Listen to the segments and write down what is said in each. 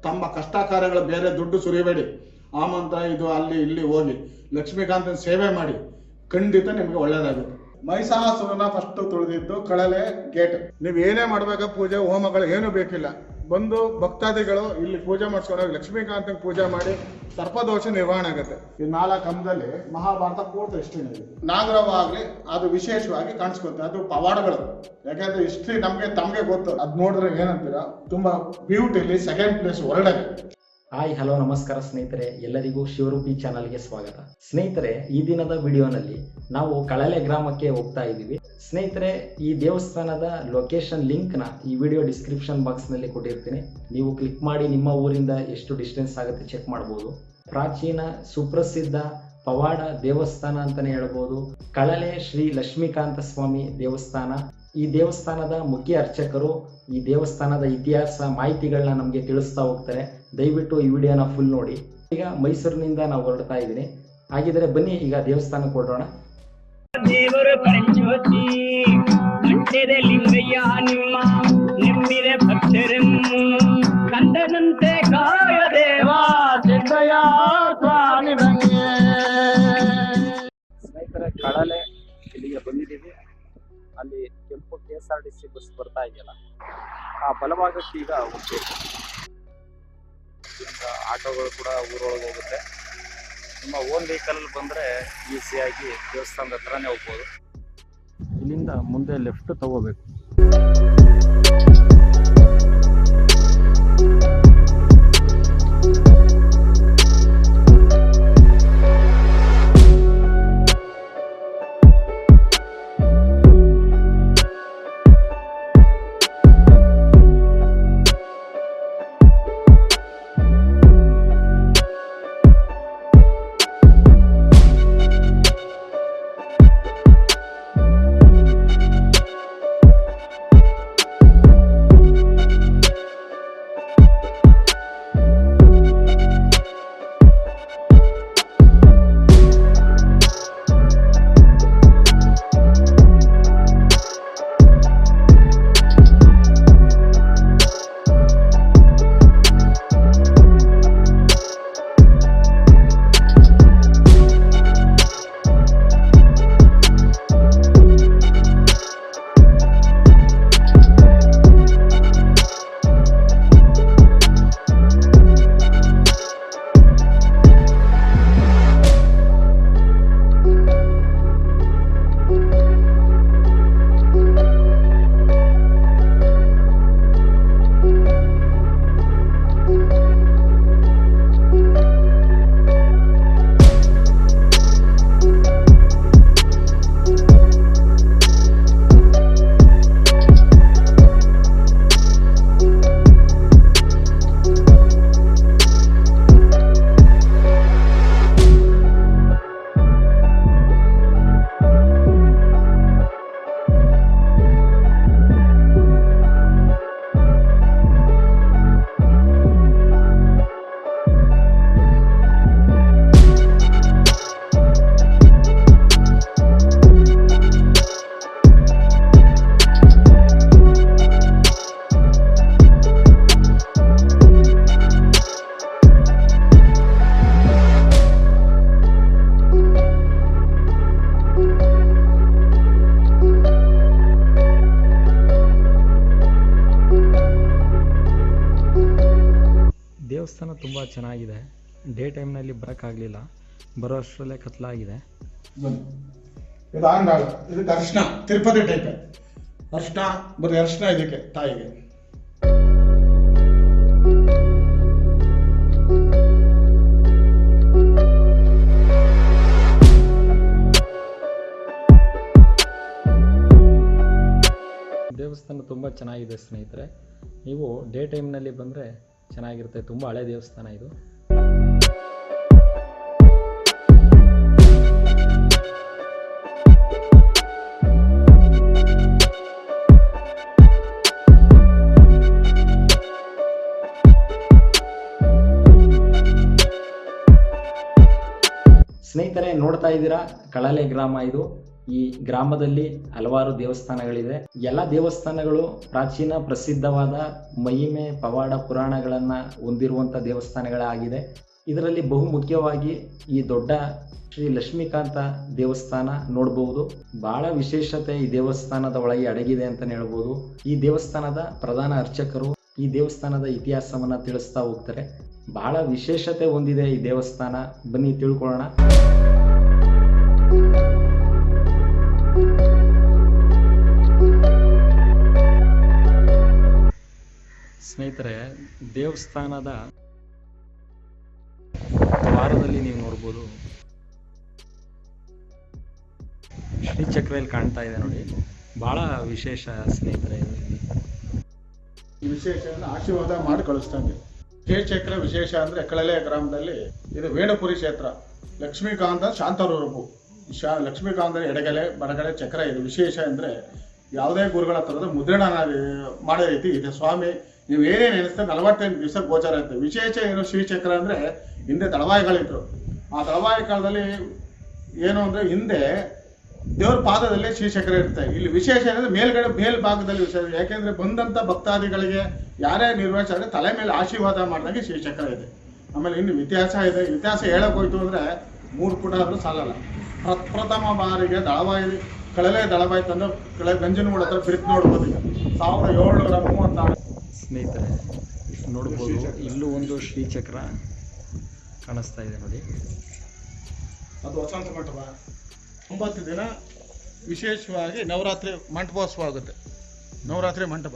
ತಮ್ಮ ಕಷ್ಟ ಕಾರ್ಯಗಳು ಬೇರೆ ದುಡ್ಡು ಸುರಿಬೇಡಿ. ಆ ಮಂತ್ರ ಇದು ಅಲ್ಲಿ ಇಲ್ಲಿ ಹೋಗಿ ಲಕ್ಷ್ಮೀಕಾಂತನ ಸೇವೆ ಮಾಡಿ, ಖಂಡಿತ ನಿಮಗೆ ಒಳ್ಳೇದಾಗುತ್ತೆ. ಮಹಿಷಾಸುರನ ಫಸ್ಟ್ ತುಳಿದಿದ್ದು ಕಳಲೆ ಗೇಟ್. ನೀವು ಏನೇ ಮಾಡ್ಬೇಕ ಪೂಜೆ ಹೋಮಗಳು ಏನು ಬೇಕಿಲ್ಲ, ಬಂದು ಭಕ್ತಾದಿಗಳು ಇಲ್ಲಿ ಪೂಜೆ ಮಾಡಿಸ್ಕೊಂಡಾಗ ಲಕ್ಷ್ಮೀಕಾಂತನ ಪೂಜೆ ಮಾಡಿ ಸರ್ಪದೋಷ ನಿರ್ವಹಣೆ ಆಗುತ್ತೆ. ಈ 4 ಕಂಬದಲ್ಲಿ ಮಹಾಭಾರತ ಪೂರ್ತಿ ಹಿಸ್ಟ್ರಿನೇ ಇದೆ. ನಾಗರವ ಆಗ್ಲಿ ಅದು ವಿಶೇಷವಾಗಿ ಕಾಣಿಸ್ಕೊತ್ತೆ, ಅದು ಪವಾಡಗಳು. ಯಾಕಂದ್ರೆ ಹಿಸ್ಟ್ರಿ ತಮಗೆ ಗೊತ್ತು, ಅದ್ ನೋಡಿದ್ರೆ ಏನಂತೀರಾ, ತುಂಬಾ ಬ್ಯೂಟಿಲಿ ಸೆಕೆಂಡ್ ಪ್ಲೇಸ್ ವರ್ಲ್ಡ್ ಆಗಿ. ಹಾಯ್ ಹಲೋ ನಮಸ್ಕಾರ ಸ್ನೇಹಿತರೆ, ಎಲ್ಲರಿಗೂ ಶಿವರೂಪಿ ಚಾನಲ್ಗೆ ಸ್ವಾಗತ. ಸ್ನೇಹಿತರೆ, ಈ ದಿನದ ವಿಡಿಯೋನಲ್ಲಿ ನಾವು ಕಳಲೆ ಗ್ರಾಮಕ್ಕೆ ಹೋಗ್ತಾ ಇದ್ದೀವಿ. ಸ್ನೇಹಿತರೆ, ಈ ದೇವಸ್ಥಾನದ ಲೊಕೇಶನ್ ಲಿಂಕ್ನ ಈ ವಿಡಿಯೋ ಡಿಸ್ಕ್ರಿಪ್ಷನ್ ಬಾಕ್ಸ್ನಲ್ಲಿ ಕೊಟ್ಟಿರ್ತೀನಿ. ನೀವು ಕ್ಲಿಕ್ ಮಾಡಿ ನಿಮ್ಮ ಊರಿಂದ ಎಷ್ಟು ಡಿಸ್ಟೆನ್ಸ್ ಆಗುತ್ತೆ ಚೆಕ್ ಮಾಡ್ಬೋದು. ಪ್ರಾಚೀನ ಸುಪ್ರಸಿದ್ಧ ಪವಾಡ ದೇವಸ್ಥಾನ ಅಂತಲೇ ಹೇಳ್ಬೋದು. ಕಳಲೆ ಶ್ರೀ ಲಕ್ಷ್ಮೀಕಾಂತ ಸ್ವಾಮಿ ದೇವಸ್ಥಾನ. ಈ ದೇವಸ್ಥಾನದ ಮುಖ್ಯ ಅರ್ಚಕರು ಈ ದೇವಸ್ಥಾನದ ಇತಿಹಾಸ ಮಾಹಿತಿಗಳನ್ನ ನಮಗೆ ತಿಳಿಸ್ತಾ ಹೋಗ್ತಾರೆ. ದಯವಿಟ್ಟು ಈ ವಿಡಿಯೋನ ಫುಲ್ ನೋಡಿ. ಈಗ ಮೈಸೂರಿನಿಂದ ನಾವು ಹೊರಡ್ತಾ ಇದ್ದೀನಿ. ಹಾಗಿದ್ರೆ ಬನ್ನಿ ಈಗ ದೇವಸ್ಥಾನಕ್ಕೆ ಹೊರಡೋಣ. ದೇವರ ಪರಂಜ್ಯೋತಿ ಕಂಠೆದೆ ಲಿಂಗಯ್ಯ ನಿಮ್ಮ ನೆಮ್ಮಿದೆ ಭಕ್ತರನ್ನು ಕಂಡನಂತೆ ಕಾಯ ದೇವಾ ಸಿದ್ದಯ್ಯ ಸ್ವಾಮಿ ಬಂಗೆ. ಸ್ನೇಹಿತರೆ, ಕಳಲೆ ಇಲ್ಲಿಗೆ ಬಂದಿದ್ದೀವಿ. ಅಲ್ಲಿ ಕೆಂಪು KSRTC ಬಸ್ ಬರ್ತಾ ಇದೆಯಲ್ಲ, ಆ ಬಲಭಾಗಕ್ಕೆ ಈಗ ಹೋಗ್ಬೇಕು. ಆಟೋಗಳು ಕೂಡ ಊರೊಳಗೆ ಹೋಗುತ್ತೆ. ನಿಮ್ಮ ಓನ್ ವೆಹಿಕಲಲ್ಲಿ ಬಂದರೆ ಈಸಿಯಾಗಿ ದೇವಸ್ಥಾನದ ಹತ್ರನೇ ಹೋಗ್ಬೋದು. ಇಲ್ಲಿಂದ ಮುಂದೆ ಲೆಫ್ಟ್ ತಗೋಬೇಕು. ದೇವಸ್ಥಾನ ತುಂಬ ಚೆನ್ನಾಗಿದೆ. ಡೇ ಟೈಮ್ನಲ್ಲಿ ಬರೋಕ್ಕಾಗಲಿಲ್ಲ, ಬರೋ ಅಷ್ಟರಲ್ಲೇ ಕತ್ಲಾಗಿದೆ. ಇದು ಆಂಗಾಳ, ಇದಕ್ಕೆ ಅರ್ಶನ, ತಿರುಪತಿ ಟೈಪ್ ಅರ್ಶನ, ಬರೀ ಅರ್ಶನ ಇದಕ್ಕೆ ತಾಯಿಗೆ. ದೇವಸ್ಥಾನ ತುಂಬ ಚೆನ್ನಾಗಿದೆ ಸ್ನೇಹಿತರೆ. ನೀವು ಡೇ ಟೈಮ್ನಲ್ಲಿ ಬಂದರೆ ಚೆನ್ನಾಗಿರುತ್ತೆ. ತುಂಬ ಹಳೆ ದೇವಸ್ಥಾನ ಇದು. ಸ್ನೇಹಿತರೆ, ನೋಡ್ತಾ ಇದ್ದೀರಾ ಕಳಲೆ ಗ್ರಾಮ ಇದು. ಈ ಗ್ರಾಮದಲ್ಲಿ ಹಲವಾರು ದೇವಸ್ಥಾನಗಳಿದೆ. ಎಲ್ಲ ದೇವಸ್ಥಾನಗಳು ಪ್ರಾಚೀನ ಪ್ರಸಿದ್ಧವಾದ ಮಹಿಮೆ ಪವಾಡ ಪುರಾಣಗಳನ್ನ ಹೊಂದಿರುವಂತ ದೇವಸ್ಥಾನಗಳಾಗಿದೆ. ಇದರಲ್ಲಿ ಬಹುಮುಖ್ಯವಾಗಿ ಈ ದೊಡ್ಡ ಶ್ರೀ ಲಕ್ಷ್ಮೀಕಾಂತ ದೇವಸ್ಥಾನ ನೋಡಬಹುದು. ಬಹಳ ವಿಶೇಷತೆ ಈ ದೇವಸ್ಥಾನದ ಒಳಗೆ ಅಡಗಿದೆ ಅಂತಾನೆ ಹೇಳ್ಬೋದು. ಈ ದೇವಸ್ಥಾನದ ಪ್ರಧಾನ ಅರ್ಚಕರು ಈ ದೇವಸ್ಥಾನದ ಇತಿಹಾಸವನ್ನ ತಿಳಿಸ್ತಾ ಹೋಗ್ತಾರೆ. ಬಹಳ ವಿಶೇಷತೆ ಹೊಂದಿದೆ ಈ ದೇವಸ್ಥಾನ, ಬನ್ನಿ ತಿಳ್ಕೊಳ್ಳೋಣ. ಸ್ನೇಹಿತರೆ, ದೇವಸ್ಥಾನದ ದ್ವಾರದಲ್ಲಿ ನೀವು ನೋಡ್ಬೋದು ಶ್ರೀಚಕ್ರ ಇಲ್ಲಿ ಕಾಣ್ತಾ ಇದೆ ನೋಡಿ. ಬಹಳ ವಿಶೇಷ ಸ್ನೇಹಿತರೆ. ಈ ವಿಶೇಷ ಆಶೀರ್ವಾದ ಮಾಡಿ ಕಳಿಸ್ತಾನೆ. ಶ್ರೀಚಕ್ರ ವಿಶೇಷ ಅಂದ್ರೆ ಕಳಲೆ ಗ್ರಾಮದಲ್ಲಿ ಇದು ವೇಣುಪುರಿ ಕ್ಷೇತ್ರ. ಲಕ್ಷ್ಮೀಕಾಂತ ಶಾಂತರೂಪು. ಲಕ್ಷ್ಮೀಕಾಂತ ಎಡಗಲೆ ಬಡಗಲೆ ಚಕ್ರ. ಇದು ವಿಶೇಷ ಅಂದ್ರೆ ಯಾವುದೇ ಗುರುಗಳ ತರದ ಮುದ್ರಣ ಮಾಡೋ ರೀತಿ ಇದೆ. ಸ್ವಾಮಿ ನೀವು ಏನೇನು ಎನಿಸ್ತದೆ 48 ದಿವಸ ಗೋಚರ ಇರುತ್ತೆ. ವಿಶೇಷ ಏನು ಶ್ರೀಚಕ್ರ ಅಂದ್ರೆ ಹಿಂದೆ ದಳವಾಯಿಗಳಿದ್ರು. ಆ ದಳವಾಯಿ ಕಾಲದಲ್ಲಿ ಏನು ಅಂದ್ರೆ ಹಿಂದೆ ದೇವ್ರ ಪಾದದಲ್ಲಿ ಶ್ರೀಚಕ್ರ ಇರುತ್ತೆ. ಇಲ್ಲಿ ವಿಶೇಷ ಏನಂದ್ರೆ ಮೇಲ್ಭಾಗದಲ್ಲಿ ವಿಶೇಷ. ಯಾಕೆಂದ್ರೆ ಬಂದಂತ ಭಕ್ತಾದಿಗಳಿಗೆ ಯಾರೇ ನಿರ್ವಹಿಸಿದ್ರೆ ತಲೆ ಮೇಲೆ ಆಶೀರ್ವಾದ ಮಾಡಿದಾಗ ಶ್ರೀಚಕ್ರ ಇದೆ. ಆಮೇಲೆ ಇನ್ನು ಇತಿಹಾಸ ಇದೆ. ಇತಿಹಾಸ ಹೇಳಕ್ ಹೋಯ್ತು ಅಂದ್ರೆ 3 ಪುಟ ಆದ್ರೂ ಸಾಲಲ್ಲ. ಪ್ರಥಮ ಬಾರಿಗೆ ದಳವಾಯಿ ಕಳಲೆ ದಳವಾಯಿ ತಂದು ಗಂಜನಗೂಡ ಹತ್ರ ಬಿರುಕು ನೋಡ್ಬೋದು. ಈಗ 1736 ಸ್ನೇಹಿತರೆ ನೋಡ್ಬೋದು. ಇಲ್ಲೂ ಒಂದು ಶ್ರೀಚಕ್ರ ಕಾಣಿಸ್ತಾ ಇದೆ ನೋಡಿ. ಅದು ವಸಂತ ಮಂಟಪ. 9 ದಿನ ವಿಶೇಷವಾಗಿ ನವರಾತ್ರಿ ಮಂಟಪೋತ್ಸವ ಆಗುತ್ತೆ. ನವರಾತ್ರಿ ಮಂಟಪ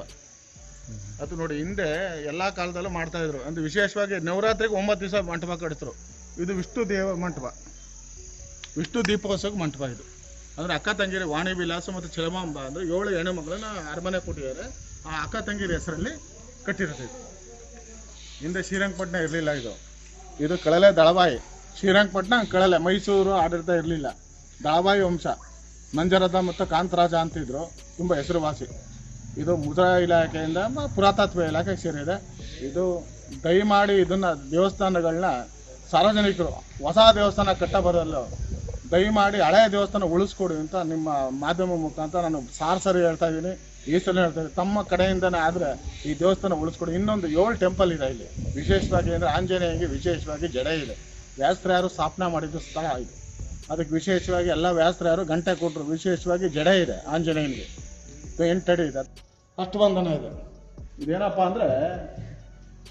ಅದು ನೋಡಿ ಹಿಂದೆ ಎಲ್ಲ ಕಾಲದಲ್ಲೂ ಮಾಡ್ತಾ ಇದ್ರು. ಅಂದ್ರೆ ವಿಶೇಷವಾಗಿ ನವರಾತ್ರಿಗೆ 9 ದಿವಸ ಮಂಟಪ ಕಟ್ತರು. ಇದು ವಿಷ್ಣು ದೇವ ಮಂಟಪ, ವಿಷ್ಣು ದೀಪೋತ್ಸವ ಮಂಟಪ. ಇದು ಅಂದ್ರೆ ಅಕ್ಕ ತಂಗಿರಿ ವಾಣಿ ವಿಲಾಸ ಮತ್ತು ಚಲಮಾಂಬ ಅಂದ್ರೆ 7 ಹೆಣ್ಣು ಮಕ್ಕಳನ್ನ ಅರಮನೆ ಕೊಟ್ಟಿದ್ದಾರೆ. ಆ ಅಕ್ಕ ತಂಗಿರ ಹೆಸರಲ್ಲಿ ಕಟ್ಟಿರುತ್ತೆ. ಇದು ಹಿಂದೆ ಶ್ರೀರಂಗಪಟ್ಟಣ ಇರಲಿಲ್ಲ. ಇದು ಕಳಲೆ ದಳವಾಯಿ. ಶ್ರೀರಂಗಪಟ್ಟಣ ಕಳಲೆ ಮೈಸೂರು ಆಡಳಿತ ಇರಲಿಲ್ಲ. ದಳವಾಯಿ ವಂಶ ಮಂಜರದ ಮತ್ತು ಕಾಂತರಾಜ ಅಂತಿದ್ರು, ತುಂಬ ಹೆಸರುವಾಸಿ. ಇದು ಮುದ್ರಾ ಇಲಾಖೆಯಿಂದ ಪುರಾತತ್ವ ಇಲಾಖೆಗೆ ಸೇರಿದೆ. ಇದು ದಯಮಾಡಿ ಇದನ್ನ ದೇವಸ್ಥಾನಗಳನ್ನ ಸಾರ್ವಜನಿಕರು ಹೊಸ ದೇವಸ್ಥಾನ ಕಟ್ಟ ಬರಲು ದಯಮಾಡಿ ಹಳೆಯ ದೇವಸ್ಥಾನ ಉಳಿಸ್ಕೊಡಿ ಅಂತ ನಿಮ್ಮ ಮಾಧ್ಯಮ ಮುಖಾಂತರ ನಾನು ಸಾರಿ ಹೇಳ್ತಾ ಇದ್ದೀನಿ. ಈ ಸಲ ಹೇಳ್ತಾ ಇದ್ದೀನಿ, ತಮ್ಮ ಕಡೆಯಿಂದನೇ ಆದರೆ ಈ ದೇವಸ್ಥಾನ ಉಳಿಸ್ಕೊಡಿ. ಇನ್ನೊಂದು 7 ಟೆಂಪಲ್ ಇದೆ ಇಲ್ಲಿ. ವಿಶೇಷವಾಗಿ ಅಂದರೆ ಆಂಜನೇಯನಿಗೆ ವಿಶೇಷವಾಗಿ ಜಡೆ ಇದೆ. ವ್ಯಾಸರಾಯರು ಸ್ಥಾಪನೆ ಮಾಡಿದ್ದು ಸ್ಥಳ ಇದು. ಅದಕ್ಕೆ ವಿಶೇಷವಾಗಿ ಎಲ್ಲ ವ್ಯಾಸರಾಯರು ಗಂಟೆ ಕೊಟ್ಟರು. ವಿಶೇಷವಾಗಿ ಜಡೆ ಇದೆ ಆಂಜನೇಯನಿಗೆ. 8 ಅಡಿ ಇದೆ. ಅಷ್ಟಬಂಧನ ಇದೆ. ಇದೇನಪ್ಪ ಅಂದರೆ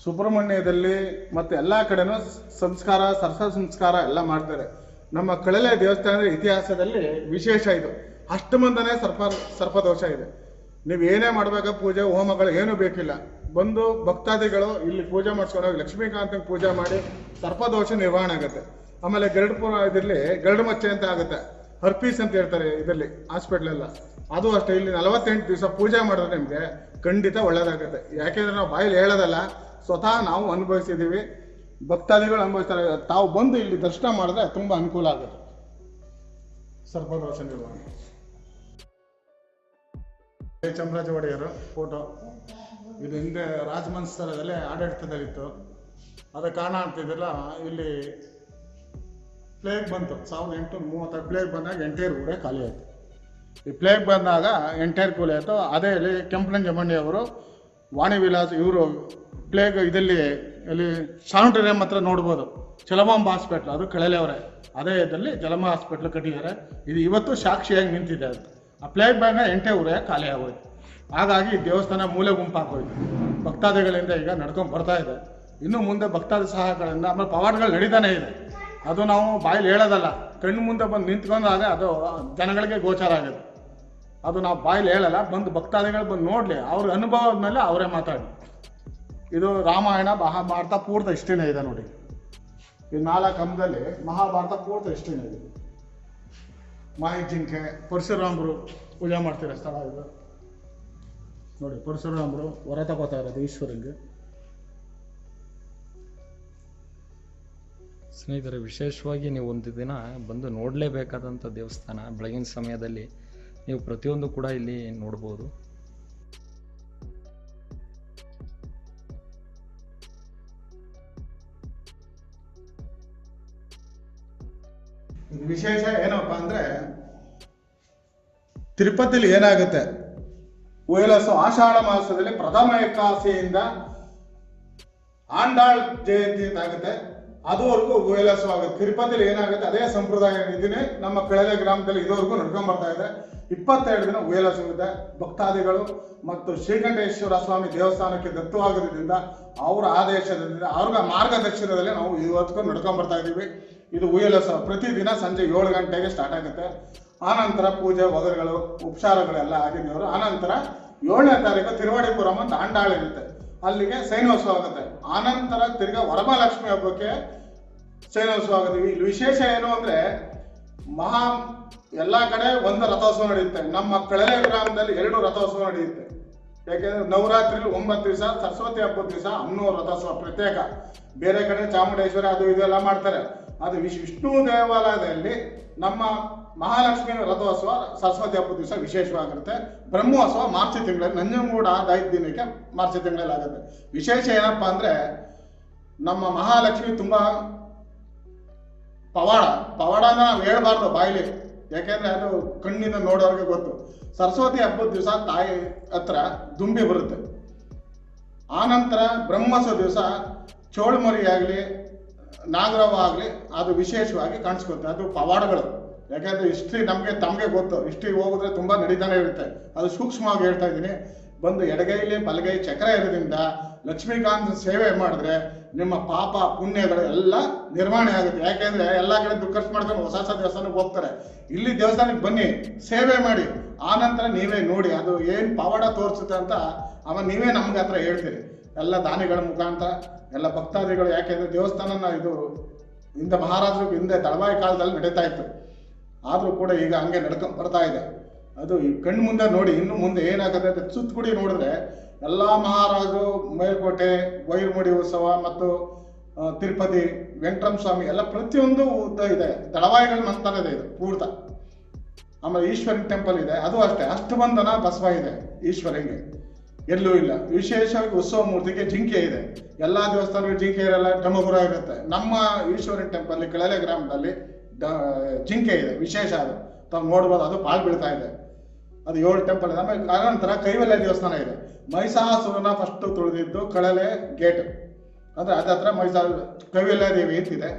ಸುಬ್ರಹ್ಮಣ್ಯದಲ್ಲಿ ಮತ್ತು ಎಲ್ಲ ಕಡೆನೂ ಸಂಸ್ಕಾರ ಸರ್ಸ ಸಂಸ್ಕಾರ ಎಲ್ಲ ಮಾಡ್ತಾರೆ. ನಮ್ಮ ಕಳಲೆ ದೇವಸ್ಥಾನದ ಇತಿಹಾಸದಲ್ಲಿ ವಿಶೇಷ ಇದು. ಅಷ್ಟಬಂಧನೆ ಸರ್ಪದೋಷ ಇದೆ. ನೀವು ಏನೇ ಮಾಡಬೇಕು, ಪೂಜೆ ಹೋಮಗಳು ಏನೂ ಬೇಕಿಲ್ಲ. ಬಂದು ಭಕ್ತಾದಿಗಳು ಇಲ್ಲಿ ಪೂಜೆ ಮಾಡಿಸ್ಕೊಂಡೋಗಿ ಲಕ್ಷ್ಮೀಕಾಂತಂಗೆ ಪೂಜೆ ಮಾಡಿ ಸರ್ಪದೋಷ ನಿರ್ವಹಣೆ ಆಗುತ್ತೆ. ಆಮೇಲೆ ಇದರಲ್ಲಿ ಗರಡು ಮಚ್ಚೆ ಅಂತ ಆಗುತ್ತೆ. ಹರ್ಪೀಸ್ ಅಂತ ಹೇಳ್ತಾರೆ ಇದರಲ್ಲಿ ಹಾಸ್ಪಿಟ್ಲೆಲ್ಲ. ಅದು ಅಷ್ಟೇ. ಇಲ್ಲಿ 48 ದಿವಸ ಪೂಜೆ ಮಾಡಿದ್ರೆ ನಿಮಗೆ ಖಂಡಿತ ಒಳ್ಳೇದಾಗುತ್ತೆ. ಯಾಕೆಂದ್ರೆ ನಾವು ಬಾಯಲ್ಲಿ ಹೇಳೋದಲ್ಲ, ಸ್ವತಃ ನಾವು ಅನುಭವಿಸಿದ್ದೀವಿ, ಭಕ್ತಾದಿಗಳು ಅನುಭವಿಸ್ತಾರೆ. ತಾವು ಬಂದು ಇಲ್ಲಿ ದರ್ಶನ ಮಾಡಿದ್ರೆ ತುಂಬ ಅನುಕೂಲ ಆಗುತ್ತೆ. ಸರ್ಪದೋಷ ನಿರ್ವಹಣೆ. ಚಾಮರಾಜ ಒಡೆಯರು ಫೋಟೋ. ಇದು ಹಿಂದೆ ರಾಜಮನ್ಸ್ತರದಲ್ಲೇ ಆಡಳಿತದಲ್ಲಿತ್ತು. ಅದಕ್ಕೆ ಕಾರಣ ಅಂತಿದ್ದಿಲ್ಲ. ಇಲ್ಲಿ ಪ್ಲೇಗ್ ಬಂತು 1830. ಪ್ಲೇಗ್ ಬಂದಾಗ ಎಂಟೈರ್ ಊರೇ ಖಾಲಿ ಆಯಿತು. ಈ ಪ್ಲೇಗ್ ಬಂದಾಗ ಎಂಟೈರ್ ಕೂಲಿ ಆಯಿತು. ಅದೇ ಇಲ್ಲಿ ಕೆಂಪನಂಜಮಣ್ಣಿ ಅವರು ವಾಣಿ ವಿಲಾಸ್ ಇವರು ಪ್ಲೇಗ್ ಇಲ್ಲಿ ಸಾನಿಟೋರಿಯಂ ಹತ್ರ ನೋಡ್ಬೋದು. ಚಲಮಾಂಬ ಹಾಸ್ಪಿಟ್ಲ್ ಅದು ಕಳಲೆ ಅವರೇ. ಅದೇ ಇದರಲ್ಲಿ ಜಲಮ ಹಾಸ್ಪಿಟ್ಲ್ ಕಟ್ಟಿದ್ದಾರೆ. ಇದು ಇವತ್ತು ಸಾಕ್ಷಿಯಾಗಿ ನಿಂತಿದೆ ಅಂತ. ಆ ಪ್ಲೇಗ್ ಬಂದಾಗ ಎಂಟೇ ಊರೇ ಖಾಲಿ ಆಗೋಯ್ತು. ಹಾಗಾಗಿ ದೇವಸ್ಥಾನ ಮೂಲೆ ಗುಂಪಾಕೋಯ್ತು. ಭಕ್ತಾದಿಗಳಿಂದ ಈಗ ನಡ್ಕೊಂಡು ಬರ್ತಾ ಇದೆ. ಇನ್ನು ಮುಂದೆ ಭಕ್ತಾದಿ ಸಹಾಯಗಳಿಂದ ಆಮೇಲೆ ಪವಾಡಗಳು ನಡೀತಾನೆ ಇದೆ. ಅದು ನಾವು ಬಾಯಲ್ಲಿ ಹೇಳೋದಲ್ಲ, ಕಣ್ಣು ಮುಂದೆ ಬಂದು ನಿಂತ್ಕೊಂಡಾಗ ಅದು ಜನಗಳಿಗೆ ಗೋಚಾರ ಆಗುತ್ತೆ. ಅದು ನಾವು ಬಾಯಲ್ಲಿ ಹೇಳಲ್ಲ, ಬಂದು ಭಕ್ತಾದಿಗಳು ಬಂದು ನೋಡಲಿ, ಅವ್ರ ಅನುಭವದ ಮೇಲೆ ಅವರೇ ಮಾತಾಡಿ. ಇದು ರಾಮಾಯಣ ಮಹಾಭಾರತ ಪೂರ್ತ ಇಷ್ಟೇನೆ ಇದೆ ನೋಡಿ. ಈ 4 ಕಂಬದಲ್ಲಿ ಮಹಾಭಾರತ ಪೂರ್ತ ಇಷ್ಟೇನೆ ಇದೆ. ಮಾಯಿ ಜಿಂಕೆ, ಪರಶುರಾಮರು ಪೂಜೆ ಮಾಡ್ತಿರೋ ಸ್ಥಳ ಇದು ನೋಡಿ. ಪರಶುರಾಮರು ಹೊರ ತಗೋತಾ ಇರೋದು ಈಶ್ವರಂಗೆ. ಸ್ನೇಹಿತರೆ, ವಿಶೇಷವಾಗಿ ನೀವು ಒಂದು ದಿನ ಬಂದು ನೋಡಲೇಬೇಕಾದಂಥ ದೇವಸ್ಥಾನ. ಬೆಳಗಿನ ಸಮಯದಲ್ಲಿ ನೀವು ಪ್ರತಿಯೊಂದು ಕೂಡ ಇಲ್ಲಿ ನೋಡ್ಬೋದು. ವಿಶೇಷ ಏನಪ್ಪ ಅಂದರೆ ತಿರುಪತಿಲಿ ಏನಾಗುತ್ತೆ, ಉಯಲಸು ಆಷಾಢ ಮಾಸದಲ್ಲಿ ಪ್ರಥಮ ಏಕಾದಶಿಯಿಂದ ಆಂಡಾಳ್ ಜಯಂತಿ ಆಗುತ್ತೆ, ಅದುವರೆಗೂ ಉಯಲಸು ಆಗುತ್ತೆ. ತಿರುಪತಿಲಿ ಏನಾಗುತ್ತೆ ಅದೇ ಸಂಪ್ರದಾಯ ಇದನ್ನೇ ನಮ್ಮ ಕೆಳಲೆ ಗ್ರಾಮದಲ್ಲಿ ಇದುವರೆಗೂ ನಡ್ಕೊಂಡ್ ಬರ್ತಾ ಇದೆ. 22 ದಿನ ಉಯಲಸು ಇದೆ. ಭಕ್ತಾದಿಗಳು ಮತ್ತು ಶ್ರೀಕಂಠೇಶ್ವರ ಸ್ವಾಮಿ ದೇವಸ್ಥಾನಕ್ಕೆ ದತ್ತವಾಗೋದ್ರಿಂದ ಅವರ ಆದೇಶದಿಂದ ಅವ್ರ ಮಾರ್ಗದರ್ಶನದಲ್ಲಿ ನಾವು ಇವತ್ತಿಗೂ ನಡ್ಕೊಂಡ್ ಬರ್ತಾ ಇದ್ದೀವಿ. ಇದು ಉಯಲಸು ಪ್ರತಿದಿನ ಸಂಜೆ 7 ಗಂಟೆಗೆ ಸ್ಟಾರ್ಟ್ ಆಗುತ್ತೆ. ಆನಂತರ ಪೂಜೆ ವಗರುಗಳು ಉಪಚಾರಗಳೆಲ್ಲ ಆಗಿದ್ದವರು. ಆನಂತರ 7ನೇ ತಾರೀಕು ತಿರುವಡಿಪುರಂ ಅಂತ ಆಂಡಾಳ್ ಇರುತ್ತೆ, ಅಲ್ಲಿಗೆ ಶಯನೋತ್ಸವ ಆಗುತ್ತೆ. ಆನಂತರ ತಿರ್ಗಾ ವರಮಹಾಲಕ್ಷ್ಮಿ ಹಬ್ಬಕ್ಕೆ ಶಯನೋತ್ಸವ ಆಗುತ್ತೆ. ಇಲ್ಲಿ ವಿಶೇಷ ಏನು ಅಂದ್ರೆ ಎಲ್ಲಾ ಕಡೆ ಒಂದು ರಥೋತ್ಸವ ನಡೆಯುತ್ತೆ. ನಮ್ಮ ಕೆಳಲೆ ಗ್ರಾಮದಲ್ಲಿ 2 ರಥೋತ್ಸವ ನಡೆಯುತ್ತೆ. ಯಾಕೆಂದ್ರೆ ನವರಾತ್ರಿಲಿ 9 ದಿವಸ, ಸರಸ್ವತಿ ಹಬ್ಬದ ದಿವಸ ಅಮ್ಮನವರ ರಥೋತ್ಸವ ಪ್ರತ್ಯೇಕ. ಬೇರೆ ಕಡೆ ಚಾಮುಂಡೇಶ್ವರಿ ಅದು ಇದೆಲ್ಲ ಮಾಡ್ತಾರೆ. ಅದು ವಿಷ್ಣು ದೇವಾಲಯದಲ್ಲಿ ನಮ್ಮ ಮಹಾಲಕ್ಷ್ಮಿ ರಥೋತ್ಸವ ಸರಸ್ವತಿ ಹಬ್ಬದ ದಿವಸ ವಿಶೇಷವಾಗಿರುತ್ತೆ. ಬ್ರಹ್ಮೋತ್ಸವ ಮಾರ್ಚ್ ತಿಂಗಳಲ್ಲಿ, ನಂಜನಗೂಡು ಆದ 5 ದಿನಕ್ಕೆ ಮಾರ್ಚ್ ತಿಂಗಳಲ್ಲಿ ಆಗುತ್ತೆ. ವಿಶೇಷ ಏನಪ್ಪಾ ಅಂದ್ರೆ ನಮ್ಮ ಮಹಾಲಕ್ಷ್ಮಿ ತುಂಬಾ ಪವಾಡನ ನಾವು ಹೇಳ್ಬಾರ್ದು ಬಾಯಿಲಿ, ಯಾಕೆಂದ್ರೆ ಅದು ಕಣ್ಣಿಂದ ನೋಡೋರ್ಗೆ ಗೊತ್ತು. ಸರಸ್ವತಿ ಹಬ್ಬದ ದಿವಸ ತಾಯಿ ಹತ್ರ ದುಂಬಿ ಬರುತ್ತೆ. ಆನಂತರ ಬ್ರಹ್ಮೋತ್ಸವ ದಿವಸ ಚೋಳುಮರಿ ಆಗಲಿ ನಾಗರವ ಆಗಲಿ ಅದು ವಿಶೇಷವಾಗಿ ಕಾಣಿಸ್ಕೊತ್ತೆ. ಅದು ಪವಾಡಗಳು. ಯಾಕೆಂದ್ರೆ ಹಿಸ್ಟ್ರಿ ತಮಗೆ ಗೊತ್ತು, ಹಿಸ್ಟ್ರಿ ಹೋಗಿದ್ರೆ ತುಂಬಾ ನಡೀತಾನೆ ಇರುತ್ತೆ. ಅದು ಸೂಕ್ಷ್ಮವಾಗಿ ಹೇಳ್ತಾ ಇದ್ದೀನಿ. ಬಂದು ಎಡಗೈಲಿ ಬಲಗೈ ಚಕ್ರ ಇರೋದ್ರಿಂದ ಲಕ್ಷ್ಮೀಕಾಂತ್ ಸೇವೆ ಮಾಡಿದ್ರೆ ನಿಮ್ಮ ಪಾಪ ಪುಣ್ಯಗಳು ಎಲ್ಲ ನಿರ್ವಹಣೆ ಆಗುತ್ತೆ. ಯಾಕೆಂದ್ರೆ ಎಲ್ಲಾ ಕಡೆ ದುಡ್ಡು ಖರ್ಚು ಮಾಡ್ಕೊಂಡು ಹೊಸ ದೇವಸ್ಥಾನಕ್ಕೆ ಹೋಗ್ತಾರೆ. ಇಲ್ಲಿ ದೇವಸ್ಥಾನಕ್ಕೆ ಬನ್ನಿ, ಸೇವೆ ಮಾಡಿ, ಆನಂತರ ನೀವೇ ನೋಡಿ ಅದು ಏನ್ ಪವಾಡ ತೋರಿಸುತ್ತೆ ಅಂತ ನೀವೇ ನಮ್ಗೆ ಹತ್ರ ಹೇಳ್ತೀರಿ. ಎಲ್ಲ ದಾನಿಗಳ ಮುಖಾಂತರ ಎಲ್ಲ ಭಕ್ತಾದಿಗಳು. ಯಾಕೆಂದ್ರೆ ದೇವಸ್ಥಾನ ಇದು ಹಿಂದೆ ಮಹಾರಾಜರು ಹಿಂದೆ ದಳವಾಯಿ ಕಾಲದಲ್ಲಿ ನಡೀತಾ ಇತ್ತು, ಆದ್ರೂ ಕೂಡ ಈಗ ಹಂಗೆ ನಡ್ಕೊಂಡ್ ಬರ್ತಾ ಇದೆ. ಅದು ಈ ಕಣ್ಣು ಮುಂದೆ ನೋಡಿ. ಇನ್ನು ಮುಂದೆ ಏನಾಗುತ್ತೆ ಅಂತ ಸುತ್ತಗುಡಿ ನೋಡಿದ್ರೆ ಎಲ್ಲಾ ಮಹಾರಾಜರು, ಮೇಲ್ಕೋಟೆ, ವೈರ್ಮುಡಿ ಉತ್ಸವ ಮತ್ತು ತಿರುಪತಿ ವೆಂಕಟರಮಣ ಸ್ವಾಮಿ ಎಲ್ಲ ಪ್ರತಿಯೊಂದು ಉದ್ದ ಇದೆ. ದಳವಾಯಿಗಳ ಮಂತಾನ ಇದೆ ಇದು ಪೂರ್ತ. ಆಮೇಲೆ ಈಶ್ವರನ್ ಟೆಂಪಲ್ ಇದೆ, ಅದು ಅಷ್ಟೇ. ಅಷ್ಟಬಂಧನ ಬಸವ ಇದೆ ಈಶ್ವರಿಗೆ, ಎಲ್ಲೂ ಇಲ್ಲ. ವಿಶೇಷವಾಗಿ ಉತ್ಸವ ಮೂರ್ತಿಗೆ ಜಿಂಕೆ ಇದೆ. ಎಲ್ಲಾ ದೇವಸ್ಥಾನಗಳು ಜಿಂಕೆ ಇರಲ್ಲ, ಡಮಗುರ ಇರುತ್ತೆ. ನಮ್ಮ ಈಶ್ವರನ್ ಟೆಂಪಲ್ ಕೆಳಲೆ ಗ್ರಾಮದಲ್ಲಿ ಜಿಂಕೆ ಇದೆ, ವಿಶೇಷ. ಅದು ತಾವು ನೋಡ್ಬೋದು, ಅದು ಪಾಲ್ ಬೀಳ್ತಾ ಇದೆ. ಅದು 7 ಟೆಂಪಲ್ ಇದೆ. ಆಮೇಲೆ ಆನಂತರ ಕೈವಲ್ಯ ದೇವಸ್ಥಾನ ಇದೆ. ಮಹಿಷಾಸುರನ ಫಸ್ಟ್ ತುಳಿದಿದ್ದು ಕೆಳಲೆ ಗೇಟ್ ಅಂದ್ರೆ ಅದತ್ರ ಕೈವಲ್ಯ ದೇವಿ ಅಂತಿದೆ.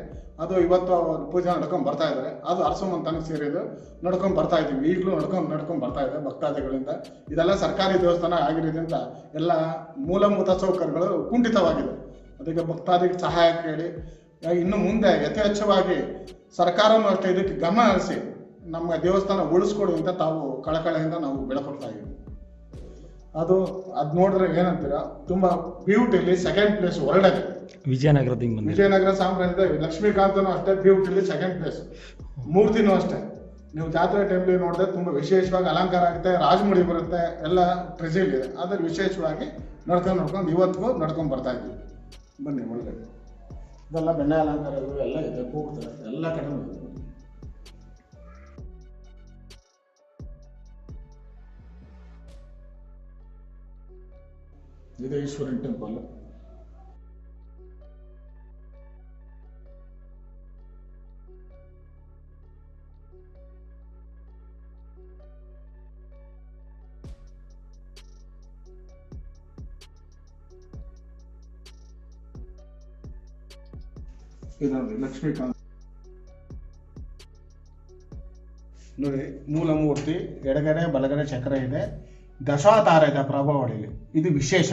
ಅದು ಇವತ್ತು ಪೂಜೆ ನಡ್ಕೊಂಡ್ ಬರ್ತಾ ಇದ್ದಾರೆ. ಅದು ಅರಸಮಂತನಕ್ಕೆ ಸೇರಿದ್ದು ನಡ್ಕೊಂಡ್ ಬರ್ತಾ ಇದೀವಿ. ಈಗಲೂ ನಡ್ಕೊಂಡ್ ಬರ್ತಾ ಇದೆ ಭಕ್ತಾದಿಗಳಿಂದ. ಇದೆಲ್ಲ ಸರ್ಕಾರಿ ದೇವಸ್ಥಾನ ಆಗಿರೋದ್ರಿಂದ ಎಲ್ಲ ಮೂಲಭೂತ ಸೌಕರ್ಯಗಳು ಕುಂಠಿತವಾಗಿದೆ. ಅದಕ್ಕೆ ಭಕ್ತಾದಿಗೆ ಸಹಾಯ ಕೇಳಿ ಇನ್ನು ಮುಂದೆ ಯಥೇಚ್ಛವಾಗಿ ಸರ್ಕಾರನೂ ಅಷ್ಟೇ ಇದಕ್ಕೆ ಗಮನ ಹರಿಸಿ ನಮ್ಮ ದೇವಸ್ಥಾನ ಉಳಿಸ್ಕೊಡು ಅಂತ ತಾವು ಕಳಕಳೆಯಿಂದ ನಾವು ಬೆಳಕೊಡ್ತಾ ಇದ್ದೀವಿ. ಅದು ನೋಡಿದ್ರೆ ಏನಂತೀರ, ತುಂಬಾ ಬ್ಯೂಟಿಲಿ ಸೆಕೆಂಡ್ ಪ್ಲೇಸ್ ವರ್ಲ್ಡ್ ಆಗಿದೆ. ವಿಜಯನಗರ ಸಾಮ್ರಾಜ್ಯದ ಲಕ್ಷ್ಮೀಕಾಂತನೂ ಅಷ್ಟೇ ಬ್ಯೂಟಿಲಿ ಸೆಕೆಂಡ್ ಪ್ಲೇಸ್. ಮೂರ್ತಿನೂ ಅಷ್ಟೇ. ನೀವು ಜಾತ್ರೆ ಟೈಮ್ಲಿ ನೋಡಿದ್ರೆ ತುಂಬಾ ವಿಶೇಷವಾಗಿ ಅಲಂಕಾರ ಆಗುತ್ತೆ, ರಾಜಮುಡಿ ಬರುತ್ತೆ, ಎಲ್ಲ ಟ್ರೆಜಿಲ್ ಇದೆ. ಅದ್ರ ವಿಶೇಷವಾಗಿ ನಡ್ಕೊಂಡು ಇವತ್ತಿಗೂ ನಡ್ಕೊಂಡ್ ಬರ್ತಾ ಇದ್ದೀವಿ. ಬನ್ನಿ ಒಳಗಡೆ. ಇದೆಲ್ಲ ಬೆಣ್ಣೆ ಅಲಂಕಾರಗಳು ಎಲ್ಲ ಇದೆ, ಕೂಗ್ತಾರೆ ಎಲ್ಲ ಕಡೆ. ಇದು ಈಶ್ವರನ್ ಟೆಂಪಲ್. ಇದು ನೋಡಿ ಲಕ್ಷ್ಮೀಕಾಂತ್ ನೋಡಿ, ಮೂಲ ಮೂರ್ತಿ, ಎಡಗಡೆ ಬಲಗಡೆ ಚಕ್ರ ಇದೆ, ದಶಾವತಾರ ಇದೆ ಪ್ರಭಾವಳಿಯಲ್ಲಿ. ಇದು ವಿಶೇಷ.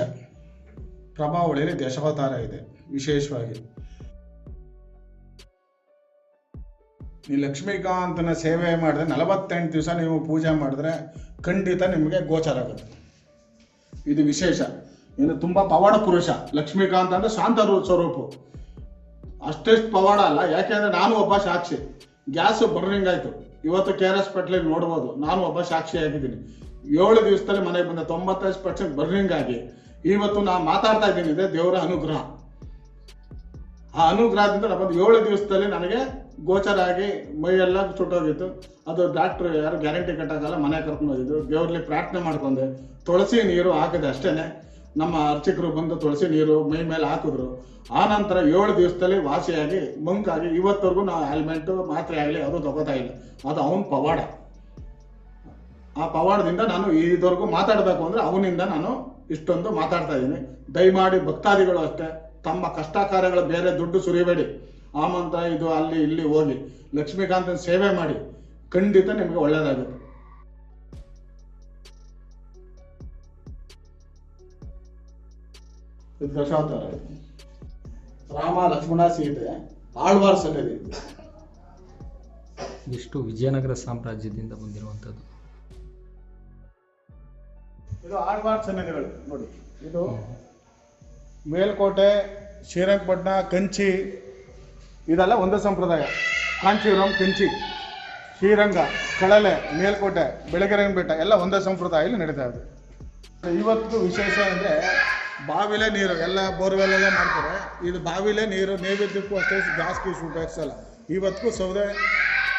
ಪ್ರಭಾವಳಿಯಲ್ಲಿ ದಶಾವತಾರ ಇದೆ ವಿಶೇಷವಾಗಿ. ಈ ಲಕ್ಷ್ಮೀಕಾಂತನ ಸೇವೆ ಮಾಡಿದ್ರೆ 48 ದಿವಸ ನೀವು ಪೂಜೆ ಮಾಡಿದ್ರೆ ಖಂಡಿತ ನಿಮಗೆ ಗೋಚರ ಆಗುತ್ತೆ. ಇದು ವಿಶೇಷ. ಇನ್ನು ತುಂಬಾ ಪವಾಡ ಪುರುಷ ಲಕ್ಷ್ಮೀಕಾಂತ ಅಂದ್ರೆ ಶಾಂತ ಸ್ವರೂಪ. ಅಷ್ಟೆಷ್ಟು ಪವಾಡ ಅಲ್ಲ, ಯಾಕೆಂದ್ರೆ ನಾನು ಒಬ್ಬ ಸಾಕ್ಷಿ. ಗ್ಯಾಸ್ ಬರ್ನಿಂಗ್ ಆಯ್ತು ಇವತ್ತು KRS ಪೆಟ್ಲಿಗೆ ನೋಡ್ಬೋದು. ನಾನು ಒಬ್ಬ ಸಾಕ್ಷಿ ಆಗಿದ್ದೀನಿ. 7 ದಿವಸದಲ್ಲಿ ಮನೆಗೆ ಬಂದ 95% ಬರ್ನಿಂಗ್ ಆಗಿ ಇವತ್ತು ನಾನು ಮಾತಾಡ್ತಾ ಇದ್ದೀನಿ. ಇದೆ ದೇವರ ಅನುಗ್ರಹ. ಆ ಅನುಗ್ರಹದಿಂದ ಬಂದು 7 ದಿವಸದಲ್ಲಿ ನನಗೆ ಗೋಚರ ಆಗಿ ಮೈಯೆಲ್ಲ ಸುಟ್ಟೋಗಿತ್ತು. ಅದು ಡಾಕ್ಟ್ರು ಯಾರು ಗ್ಯಾರಂಟಿ ಕಟ್ಟಾಗಲ್ಲ, ಮನೆ ಕರ್ಕೊಂಡು ಹೋಗಿದ್ದು. ದೇವ್ರಲ್ಲಿ ಪ್ರಾರ್ಥನೆ ಮಾಡ್ಕೊಂಡೆ, ತುಳಸಿ ನೀರು ಹಾಕಿದೆ ಅಷ್ಟೇನೆ. ನಮ್ಮ ಅರ್ಚಕರು ಬಂದು ತುಳಸಿ ನೀರು ಮೈ ಮೇಲೆ ಹಾಕಿದ್ರು. ಆ ನಂತರ 7 ದಿವಸದಲ್ಲಿ ವಾಸಿಯಾಗಿ ಮಂಕಾಗಿ ಇವತ್ತವರೆಗೂ ನಾವು ಆಲ್ಮೆಂಟು ಮಾತ್ರೆ ಆಗಲಿ ಅದು ತಗೋತಾ ಇಲ್ಲ. ಅದು ಅವನ ಪವಾಡ. ಆ ಪವಾಡದಿಂದ ನಾನು ಇದುವರೆಗೂ ಮಾತಾಡಬೇಕು ಅಂದರೆ ಅವನಿಂದ ನಾನು ಇಷ್ಟೊಂದು ಮಾತಾಡ್ತಾ ಇದ್ದೀನಿ. ದಯಮಾಡಿ ಭಕ್ತಾದಿಗಳು ಅಷ್ಟೇ ತಮ್ಮ ಕಷ್ಟ ಕಾರ್ಯಗಳ ಬೇರೆ ದುಡ್ಡು ಸುರಿಬೇಡಿ. ಆ ಮಂತ್ರ ಇದು ಅಲ್ಲಿ ಇಲ್ಲಿ ಹೋಗಿ ಲಕ್ಷ್ಮೀಕಾಂತನ ಸೇವೆ ಮಾಡಿ, ಖಂಡಿತ ನಿಮಗೆ ಒಳ್ಳೆಯದಾಗುತ್ತೆ. ಇದು ದಶಾವತಾರ, ರಾಮ ಲಕ್ಷ್ಮಣ ಸೀತೆ ಆಳ್ವಾರ್ ಸನ್ನಿಧಿ. ಇಷ್ಟು ವಿಜಯನಗರ ಸಾಮ್ರಾಜ್ಯದಿಂದ ಬಂದಿರುವಂಥದ್ದು. ಇದು ಆಳ್ವಾರ್ ಸನ್ನಿಧಿಗಳು ನೋಡಿ. ಇದು ಮೇಲ್ಕೋಟೆ, ಶ್ರೀರಂಗಪಟ್ಟಣ, ಕಂಚಿ ಇದೆಲ್ಲ ಒಂದು ಸಂಪ್ರದಾಯ. ಕಾಂಚೀಪುರಂ, ಕಂಚಿ, ಶ್ರೀರಂಗ, ಕಳಲೆ, ಮೇಲ್ಕೋಟೆ, ಬೆಳಗೆರೆನ ಬೆಟ್ಟ ಎಲ್ಲ ಒಂದೇ ಸಂಪ್ರದಾಯದಲ್ಲಿ ನಡೀತಾ ಇದೆ. ಇವತ್ತು ವಿಶೇಷ ಅಂದರೆ ಬಾವಿಲೇ ನೀರು, ಎಲ್ಲ ಬೋರ್ವೆಲ್ ಎಲ್ಲ ಮಾಡ್ತಾರೆ. ಇದು ಬಾವಿಲೇ ನೀರು, ನೈವೇದ್ಯಕ್ಕೂ ಅಷ್ಟೇ ಗ್ಯಾಸ್ ಗೀಸ್ ಉಪಯೋಗಿಸಲ್ಲ. ಇವತ್ತಿಗೂ ಸೌದೆ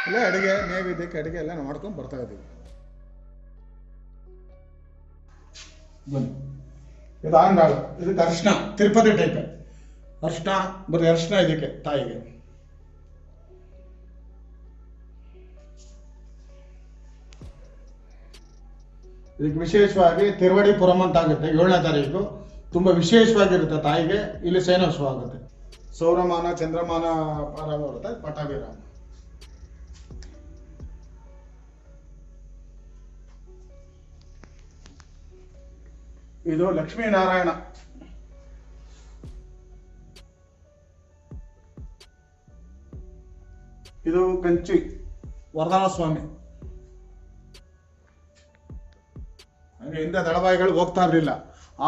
ಎಲ್ಲ ಅಡುಗೆ, ನೈವೇದ್ಯಕ್ಕೆ ಅಡುಗೆ ಎಲ್ಲ ಮಾಡ್ಕೊಂಡು ಬರ್ತಾ ಇದ್ದೀವಿ. ಬನ್ನಿ, ಇದು ಆಂಗಾಳು, ಇದಕ್ಕೆ ಅರ್ಶಿನ, ತಿರುಪತಿ ಟೈಪ್ ಅರ್ಶಿನ, ಬರೀ ಅರ್ಶಿನ ಇದಕ್ಕೆ ತಾಯಿಗೆ. ಇದಕ್ಕೆ ವಿಶೇಷವಾಗಿ ತಿರುವಡಿ ಪುರಂ ಅಂತ ಆಗುತ್ತೆ 7ನೇ ತಾರೀಕು. ತುಂಬ ವಿಶೇಷವಾಗಿರುತ್ತೆ ತಾಯಿಗೆ. ಇಲ್ಲಿ ಸೇನೋತ್ಸವ ಆಗುತ್ತೆ. ಸೌರಮಾನ, ಚಂದ್ರಮಾನ ಪಾರ ಬರುತ್ತೆ, ಪಟಾಭಿರಾಮ. ಇದು ಲಕ್ಷ್ಮೀನಾರಾಯಣ. ಇದು ಕಂಚಿ ವರದಾನ ಸ್ವಾಮಿ. ಹಾಗೆ ಹಿಂದೆ ದಳವಾಯಿಗಳು ಹೋಗ್ತಾ ಇರಲಿಲ್ಲ.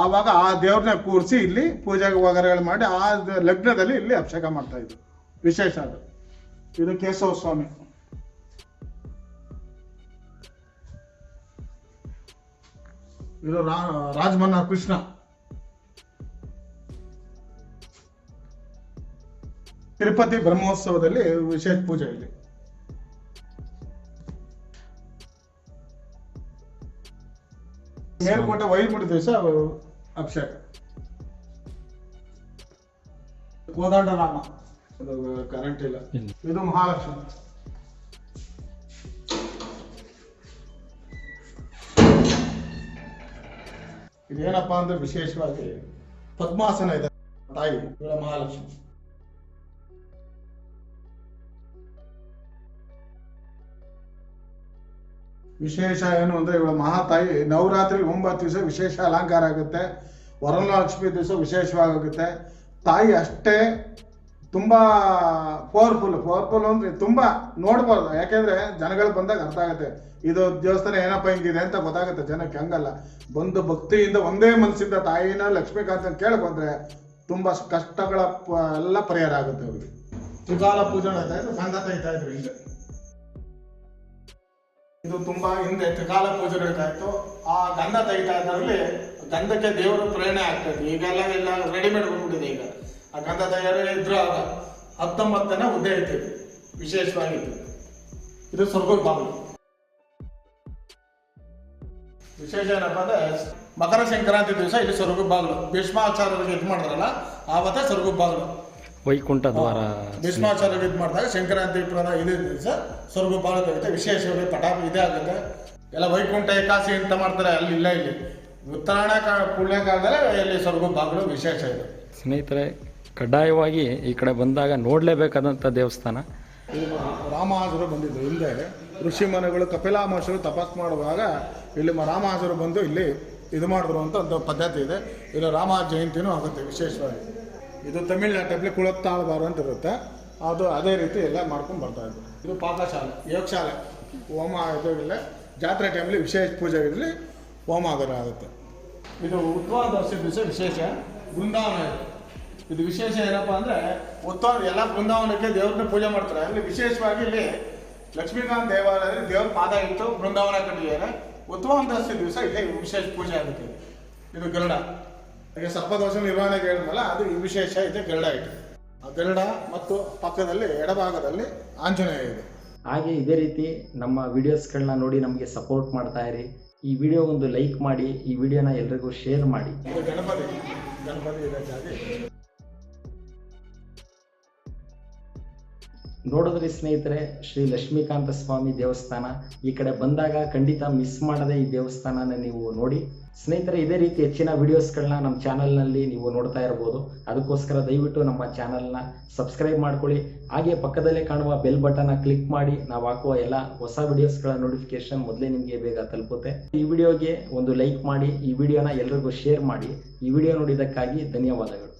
ಆವಾಗ ಆ ದೇವ್ರನ್ನ ಕೂರಿಸಿ ಇಲ್ಲಿ ಪೂಜೆ ವಗರೆಗಳು ಮಾಡಿ ಆ ಲಗ್ನದಲ್ಲಿ ಇಲ್ಲಿ ಅಭಿಷೇಕ ಮಾಡ್ತಾ ಇದ್ರು. ವಿಶೇಷ ಅದು. ಇದು ಕೇಶವ ಸ್ವಾಮಿ. ಇದು ರಾಜಮನ್ನ ಕೃಷ್ಣ. ತಿರುಪತಿ ಬ್ರಹ್ಮೋತ್ಸವದಲ್ಲಿ ವಿಶೇಷ ಪೂಜೆ ಇಲ್ಲಿ. ಮೇಲ್ಕೋಟೆ ವೈರ್ಮುಡಿ ದಿವಸ ಅಭಿಷೇಕ. ಕೋದಂಡ ರಾಮ, ಅದು ಕರೆಂಟ್ ಇಲ್ಲ. ಇದು ಮಹಾಲಕ್ಷ್ಮಿ. ಇದೇನಪ್ಪಾ ಅಂದ್ರೆ ವಿಶೇಷವಾಗಿ ಪದ್ಮಾಸನ ಇದೆ ತಾಯಿ ಇವಳ ಮಹಾಲಕ್ಷ್ಮಿ. ವಿಶೇಷ ಏನು ಅಂದ್ರೆ ಇವಳ ಮಹಾತಾಯಿ ನವರಾತ್ರಿ 9 ದಿವಸ ವಿಶೇಷ ಅಲಂಕಾರ ಆಗುತ್ತೆ. ವರಲಕ್ಷ್ಮಿ ದಿವಸ ವಿಶೇಷವಾಗುತ್ತೆ. ತಾಯಿ ಅಷ್ಟೇ ತುಂಬಾ ಪವರ್ಫುಲ್ ಅಂದ್ರೆ ತುಂಬಾ ನೋಡ್ಬೋದು. ಯಾಕೆಂದ್ರೆ ಜನಗಳು ಬಂದಾಗ ಅರ್ಥ ಆಗುತ್ತೆ ಇದು ದೇವಸ್ಥಾನ ಏನಪ್ಪ ಹಿಂಗಿದೆ ಅಂತ ಗೊತ್ತಾಗುತ್ತೆ ಜನಕ್ಕೆ. ಹಂಗಲ್ಲ, ಬಂದು ಭಕ್ತಿಯಿಂದ ಒಂದೇ ಮನಸ್ಸಿಂದ ತಾಯಿನ ಲಕ್ಷ್ಮೀಕಾಂತನ ಕೇಳಕ್ ಬಂದ್ರೆ ತುಂಬಾ ಕಷ್ಟಗಳ ಎಲ್ಲ ಪರಿಹಾರ ಆಗುತ್ತೆ ಅವ್ರಿಗೆ. ತ್ರಿಕಾಲ ಪೂಜೆ ನಡೀತಾ ಇದ್ರು, ಗಂಧ ತೆಗಿತಾ ಇದ್ರು ಹಿಂದೆ. ಇದು ತುಂಬಾ ಹಿಂದೆ ತ್ರಿಕಾಲ ಪೂಜೆ ನಡೀತಾ ಇತ್ತು. ಆ ಗಂಧ ತೆಗಿತಾ ಇದ್ರಲ್ಲಿ ಗಂಧಕ್ಕೆ ದೇವರು ಪ್ರೇರಣೆ ಆಗ್ತಾ ಇತ್ತು. ಈಗೆಲ್ಲ ರೆಡಿಮೇಡ್ ಬಂದ್ಬಿಟ್ಟಿದೆ. ಈಗ ಆ ಗಂಧ ತಯಾರಿ ಇದ್ರು ಆಗ 19ನೇ ಉದ್ದೆ ಇತ್ತು, ವಿಶೇಷವಾಗಿತ್ತು. ಇದು ಸ್ವರ್ಗದ ಬಾಗಿಲು. ವಿಶೇಷ ಏನಪ್ಪಾ ಅಂದ್ರೆ ಮಕರ ಸಂಕ್ರಾಂತಿ ದಿವಸ ಇಲ್ಲಿ ಸ್ವರ್ಗದ ಬಾಗಿಲು. ಭೀಷ್ಮಾಚಾರ್ಯರಿಗೆ ಇದು ಮಾಡಿದ್ರಲ್ಲ ಆವತ್ತೇ ಸ್ವರ್ಗದ ಬಾಗಿಲು. ವೈಕುಂಠ ದ್ವಾರ ಭೀಷ್ಮಾಚಾರ್ಯರಿಗೆ ಇದು ಮಾಡಿದಾಗ ಸಂಕ್ರಾಂತಿ ಇದೇ ದಿವಸ ಸ್ವರ್ಗದ ಬಾಗಿಲು ತೆಗುತ್ತೆ. ವಿಶೇಷವಾಗಿ ಪಟಾಕಿ ಇದೇ ಆಗುತ್ತೆ. ಎಲ್ಲ ವೈಕುಂಠ ಏಕಾಸಿ ಅಂತ ಮಾಡ್ತಾರೆ, ಅಲ್ಲಿ ಇಲ್ಲ. ಇಲ್ಲಿ ಉತ್ತರಾಯಣ ಪುಣ್ಯ ಕಾಲದಲ್ಲಿ ಇಲ್ಲಿ ಸ್ವರ್ಗದ ಬಾಗಿಲು ವಿಶೇಷ ಇದೆ. ಸ್ನೇಹಿತರೆ, ಕಡ್ಡಾಯವಾಗಿ ಈ ಕಡೆ ಬಂದಾಗ ನೋಡಲೇಬೇಕಾದಂಥ ದೇವಸ್ಥಾನ. ರಾಮಹಾಸರು ಬಂದಿದ್ದು ಹಿಂದೆ ಋಷಿ ಮನೆಗಳು ಕಪಿಲಾಮಹರ್ಷಿಗಳು ತಪಸ್ ಮಾಡುವಾಗ ಇಲ್ಲಿ ರಾಮಹಾಸರು ಬಂದು ಇಲ್ಲಿ ಇದು ಮಾಡಿದ್ರು ಅಂತ ಒಂದು ಪದ್ಧತಿ ಇದೆ. ಇದು ರಾಮ ಜಯಂತಿನೂ ಆಗುತ್ತೆ ವಿಶೇಷವಾಗಿ. ಇದು ತಮಿಳ್ನಾಟಲ್ಲಿ ಕುಳತ್ತಾಳ್ಬಾರು ಅಂತ ಇರುತ್ತೆ, ಅದು ಅದೇ ರೀತಿ ಎಲ್ಲ ಮಾಡ್ಕೊಂಡು ಬರ್ತಾ ಇದ್ರು. ಇದು ಪಾಕಶಾಲೆ, ಯೋಗಶಾಲೆ, ಹೋಮ ಇದರಲ್ಲಿ ಜಾತ್ರೆ ಟೈಮಲ್ಲಿ ವಿಶೇಷ ಪೂಜೆಗಳಲ್ಲಿ ಹೋಮ ಆಧಾರ ಆಗುತ್ತೆ. ಇದು ಉತ್ಸವ ದರ್ಶನ ದಿವಸ ವಿಶೇಷ ಬೃಂದಾವನ ಇದೆ. ಇದು ವಿಶೇಷ ಏನಪ್ಪಾ ಅಂದ್ರೆ ಉತ್ಸವ ಎಲ್ಲ ಬೃಂದಾವನಕ್ಕೆ ದೇವ್ರನ್ನ ಪೂಜೆ ಮಾಡ್ತಾರೆ. ಅಲ್ಲಿ ವಿಶೇಷವಾಗಿ ಇಲ್ಲಿ ಲಕ್ಷ್ಮೀಕಾಂತ್ ದೇವಾಲಯದಲ್ಲಿ ದೇವ್ರ ಪಾದ ಇಟ್ಟು ಬೃಂದಾವನ ಕಟ್ಟಿದ್ದಾರೆ. ಉತ್ಸವಾದಶಿ ದಿವಸ ಇಲ್ಲಿ ವಿಶೇಷ ಪೂಜೆ ಆಗುತ್ತೆ. ಇದು ಗರುಡ, ಈಗ ಸರ್ಪದೋಷ ನಿರ್ವಹಣೆಗೆ ಹೇಳಿದ್ನಲ್ಲ, ಅದು ವಿಶೇಷ ಇದೆ. ಗರುಡ ಇದೆ. ಆ ಗರುಡ ಮತ್ತು ಪಕ್ಕದಲ್ಲಿ ಎಡಭಾಗದಲ್ಲಿ ಆಂಜನೇಯ ಇದೆ. ಹಾಗೆ ಇದೇ ರೀತಿ ನಮ್ಮ ವಿಡಿಯೋಸ್ಗಳನ್ನ ನೋಡಿ ನಮಗೆ ಸಪೋರ್ಟ್ ಮಾಡ್ತಾ ಇರಿ. ಈ ವಿಡಿಯೋಗೊಂದು ಲೈಕ್ ಮಾಡಿ, ಈ ವಿಡಿಯೋನ ಎಲ್ರಿಗೂ ಶೇರ್ ಮಾಡಿ. ಇದು ಗಣಪತಿ ಇದಕ್ಕಾಗಿ ನೋಡಿದ್ರಿ ಸ್ನೇಹಿತರೆ, ಶ್ರೀ ಲಕ್ಷ್ಮೀಕಾಂತ ಸ್ವಾಮಿ ದೇವಸ್ಥಾನ. ಈ ಕಡೆ ಬಂದಾಗ ಖಂಡಿತ ಮಿಸ್ ಮಾಡದೆ ಈ ದೇವಸ್ಥಾನನ ನೀವು ನೋಡಿ. ಸ್ನೇಹಿತರೆ, ಇದೇ ರೀತಿ ಹೆಚ್ಚಿನ ವಿಡಿಯೋಸ್ಗಳನ್ನ ನಮ್ಮ ಚಾನಲ್ನಲ್ಲಿ ನೀವು ನೋಡ್ತಾ ಇರ್ಬೋದು. ಅದಕ್ಕೋಸ್ಕರ ದಯವಿಟ್ಟು ನಮ್ಮ ಚಾನಲ್ನ ಸಬ್ಸ್ಕ್ರೈಬ್ ಮಾಡ್ಕೊಳ್ಳಿ. ಹಾಗೆ ಪಕ್ಕದಲ್ಲೇ ಕಾಣುವ ಬೆಲ್ ಬಟನ್ನ ಕ್ಲಿಕ್ ಮಾಡಿ ನಾವು ಹಾಕುವ ಎಲ್ಲ ಹೊಸ ವಿಡಿಯೋಸ್ಗಳ ನೋಟಿಫಿಕೇಶನ್ ಮೊದಲೇ ನಿಮಗೆ ಬೇಗ ತಲುಪುತ್ತೆ. ಈ ವಿಡಿಯೋಗೆ ಒಂದು ಲೈಕ್ ಮಾಡಿ, ಈ ವಿಡಿಯೋನ ಎಲ್ರಿಗೂ ಶೇರ್ ಮಾಡಿ. ಈ ವಿಡಿಯೋ ನೋಡಿದ್ದಕ್ಕಾಗಿ ಧನ್ಯವಾದಗಳು.